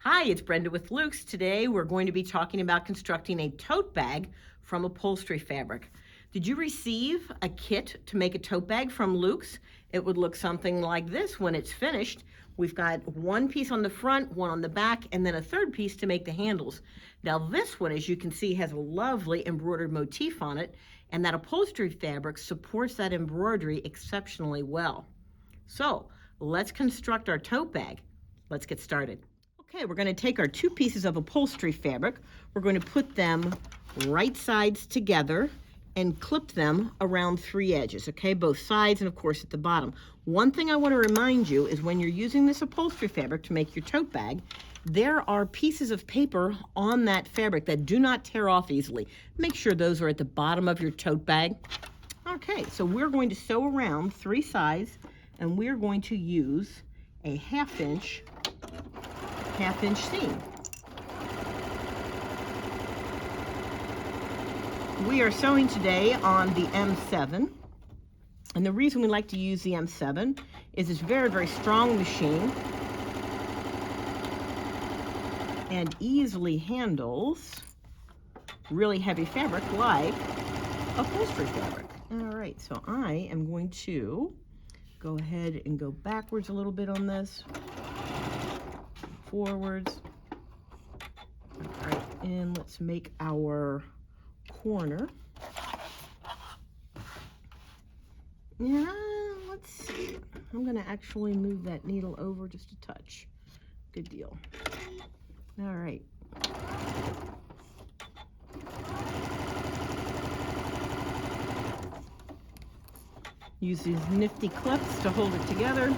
Hi, it's Brenda with Luke's. Today we're going to be talking about constructing a tote bag from upholstery fabric. Did you receive a kit to make a tote bag from Luke's? It would look something like this when it's finished. We've got one piece on the front, one on the back, and then a third piece to make the handles. Now this one, as you can see, has a lovely embroidered motif on it, and that upholstery fabric supports that embroidery exceptionally well. So let's construct our tote bag. Let's get started. Okay, we're going to take our two pieces of upholstery fabric. We're going to put them right sides together and clip them around three edges, okay? Both sides and of course at the bottom. One thing I want to remind you is when you're using this upholstery fabric to make your tote bag, there are pieces of paper on that fabric that do not tear off easily. Make sure those are at the bottom of your tote bag. Okay, so we're going to sew around three sides and we're going to use a half-inch seam. We are sewing today on the M7, and the reason we like to use the M7 is it's a very, very strong machine and easily handles really heavy fabric like upholstery fabric. All right, so I am going to go ahead and go backwards a little bit on this. Forwards. All right, and let's make our corner. Yeah, let's see. I'm going to actually move that needle over just a touch. Good deal. All right. Use these nifty clips to hold it together.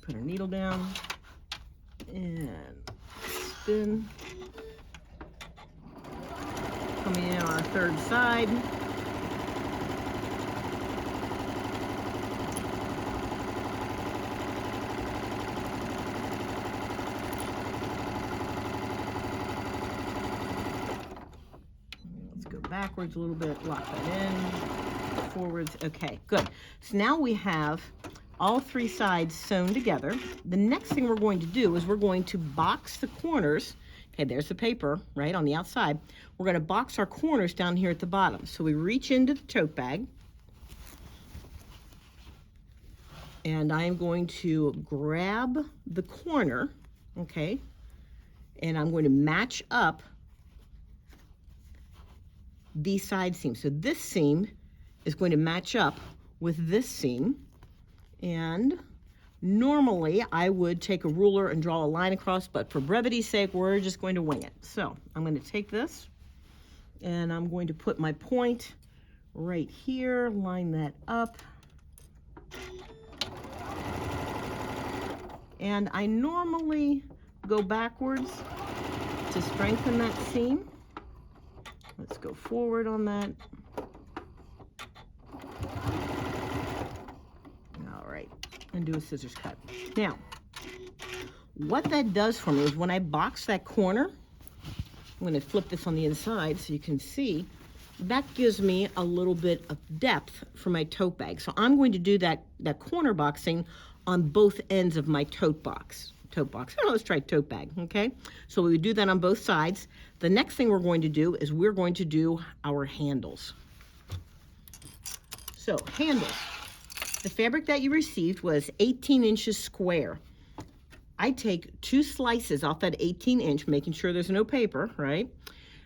Put our needle down and spin. Coming in on our third side. Let's go backwards a little bit, lock that in, forwards. Okay, good. So now we have all three sides sewn together. The next thing we're going to do is we're going to box the corners. Okay, there's the paper right on the outside. We're going to box our corners down here at the bottom. So we reach into the tote bag and I'm going to grab the corner, okay, and I'm going to match up these side seams. So this seam is going to match up with this seam. And normally I would take a ruler and draw a line across, but for brevity's sake, we're just going to wing it. So I'm going to take this and I'm going to put my point right here, line that up. And I normally go backwards to strengthen that seam. Let's go forward on that. And do a scissors cut. Now, what that does for me is when I box that corner, I'm going to flip this on the inside so you can see, that gives me a little bit of depth for my tote bag. So I'm going to do that corner boxing on both ends of my tote box. Oh, let's try tote bag, okay? So we would do that on both sides. The next thing we're going to do is we're going to do our handles. So handles. The fabric that you received was 18 inches square. I take two slices off that 18-inch, making sure there's no paper, right,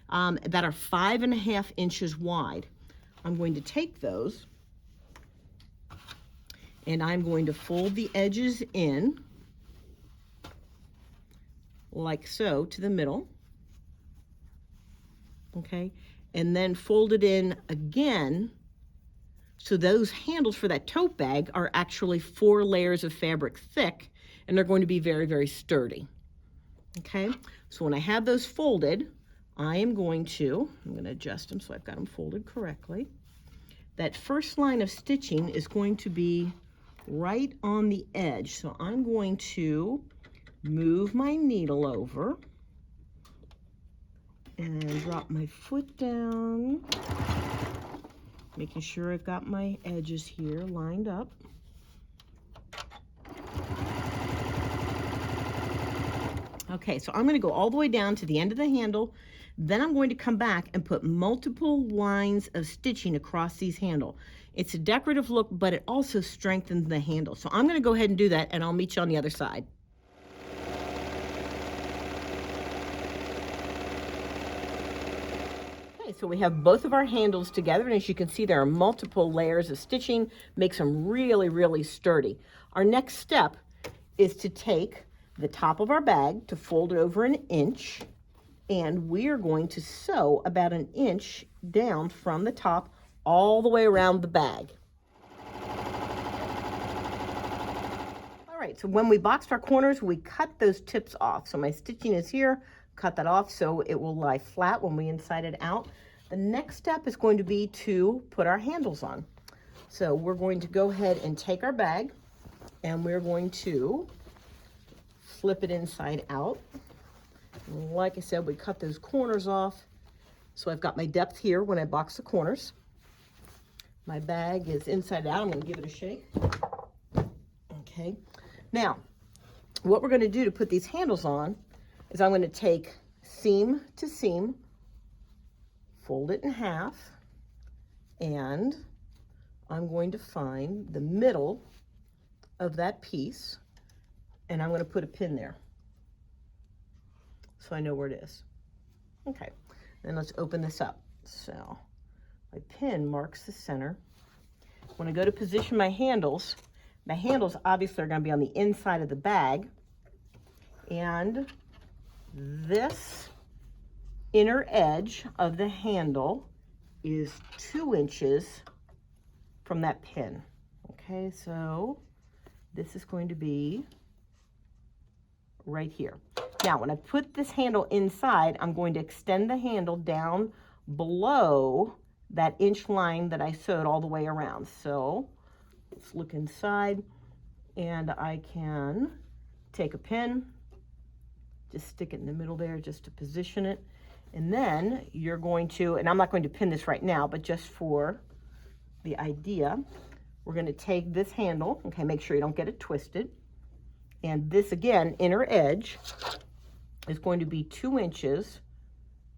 that are 5.5 inches wide. I'm going to take those and I'm going to fold the edges in like so to the middle, okay, and then fold it in again. So those handles for that tote bag are actually 4 layers of fabric thick, and they're going to be very, very sturdy. Okay, so when I have those folded, I'm going to adjust them so I've got them folded correctly. That first line of stitching is going to be right on the edge. So I'm going to move my needle over And drop my foot down, making sure I've got my edges here lined up. Okay, so I'm going to go all the way down to the end of the handle. Then I'm going to come back and put multiple lines of stitching across these handles. It's a decorative look, but it also strengthens the handle. So I'm going to go ahead and do that, and I'll meet you on the other side. Okay, so we have both of our handles together, and as you can see, there are multiple layers of stitching, makes them really, really sturdy. Our next step is to take the top of our bag, to fold it over 1 inch, and we are going to sew about 1 inch down from the top all the way around the bag. All right, so when we boxed our corners, we cut those tips off. So my stitching is here, cut that off so it will lie flat when we inside it out. The next step is going to be to put our handles on. So we're going to go ahead and take our bag, and we're going to flip it inside out. Like I said, we cut those corners off. So I've got my depth here when I box the corners. My bag is inside out. I'm going to give it a shake. Okay. Now, what we're going to do to put these handles on is I'm going to take seam to seam, fold it in half, and I'm going to find the middle of that piece, and I'm going to put a pin there so I know where it is. Okay, then let's open this up. So my pin marks the center. When I go to position my handles obviously are going to be on the inside of the bag, and this inner edge of the handle is 2 inches from that pin. Okay, so this is going to be right here. Now, when I put this handle inside, I'm going to extend the handle down below that inch line that I sewed all the way around. So let's look inside, and I can take a pin, just stick it in the middle there just to position it. And then you're going to, and I'm not going to pin this right now, but just for the idea, we're going to take this handle, okay, make sure you don't get it twisted. And this, again, inner edge is going to be 2 inches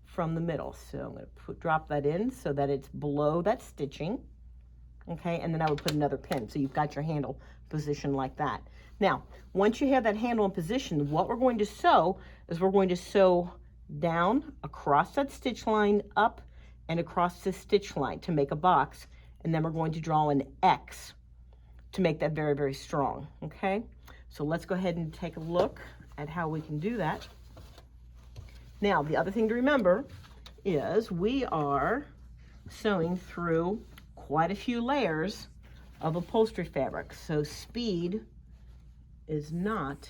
from the middle. So I'm going to drop that in so that it's below that stitching. Okay, and then I would put another pin. So you've got your handle positioned like that. Now, once you have that handle in position, what we're going to sew is we're going to sew down across that stitch line, up and across the stitch line to make a box. And then we're going to draw an X to make that very, very strong. Okay, so let's go ahead and take a look at how we can do that. Now, the other thing to remember is we are sewing through quite a few layers of upholstery fabric, so speed is not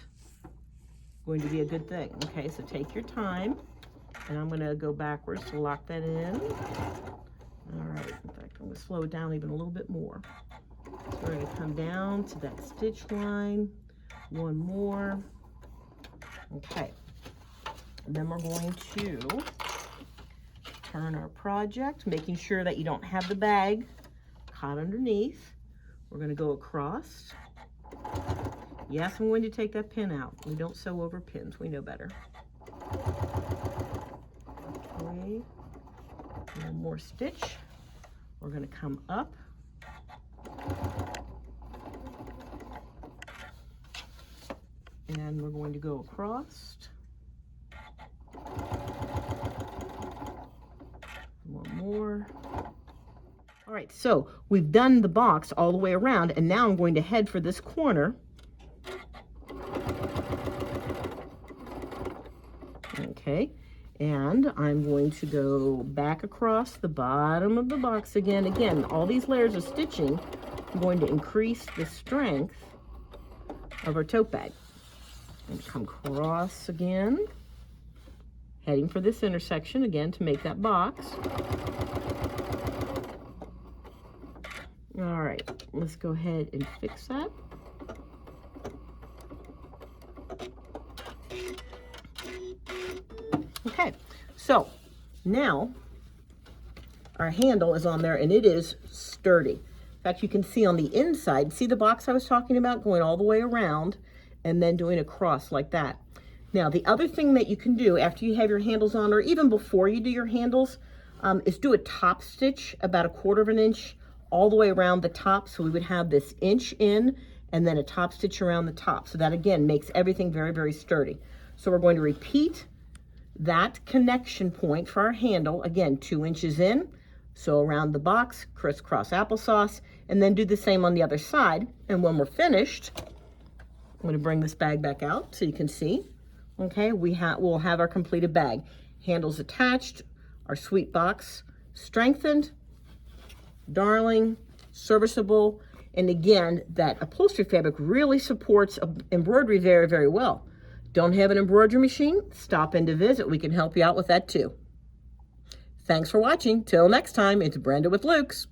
going to be a good thing. Okay, so take your time, and I'm going to go backwards to lock that in. All right, in fact, I'm going to slow it down even a little bit more. So we're going to come down to that stitch line, one more. Okay, and then we're going to turn our project, making sure that you don't have the bag caught underneath. We're going to go across. Yes, I'm going to take that pin out. We don't sew over pins. We know better. Okay, one more stitch. We're going to come up. And we're going to go across. One more. All right, so we've done the box all the way around, and now I'm going to head for this corner. Okay, and I'm going to go back across the bottom of the box again. Again, all these layers of stitching are going to increase the strength of our tote bag. And come across again, heading for this intersection again to make that box. All right, let's go ahead and fix that. Okay, so Now, our handle is on there and it is sturdy. In fact, you can see on the inside, see the box I was talking about going all the way around and then doing a cross like that. Now, the other thing that you can do after you have your handles on, or even before you do your handles, is do a top stitch about 1/4 of an inch all the way around the top. So we would have this inch in and then a top stitch around the top. So that again makes everything very, very sturdy. So we're going to repeat that connection point for our handle, again, 2 inches in. So around the box, crisscross applesauce, and then do the same on the other side. And when we're finished, I'm going to bring this bag back out so you can see. Okay, we'll have our completed bag. Handles attached, our sweet box strengthened, darling, serviceable, and again, that upholstery fabric really supports embroidery very, very well. Don't have an embroidery machine? Stop in to visit. We can help you out with that too. Thanks for watching. Till next time, it's Brenda with Luke's.